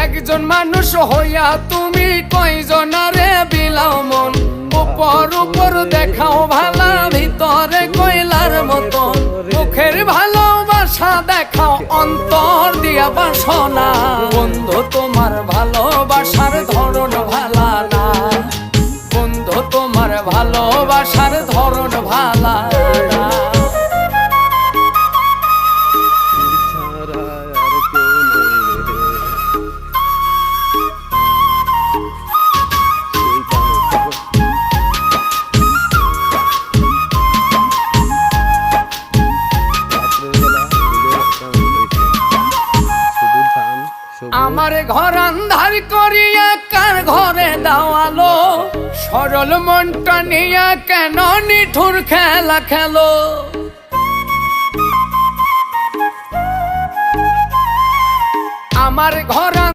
একজন মানুষ হইয়া তুমি কয়জনারে বিলাও মন, উপর উপর দেখাও ভালা ভিতরে কয়লার মতন, মুখের ভালোবাসা দেখাও অন্তর দিয়া বাসনা। বন্ধু তোমার ভালোবাসার ধরন ভালা না, বন্ধু তোমার ভালোবাসার ধরন ভালা না। আমার ঘর আন্ধার করিয়া কার ঘরে দাওয়ালো, সরল মনটা নিয়া কেন নিঠুর খেলা খেলো। আমার ঘর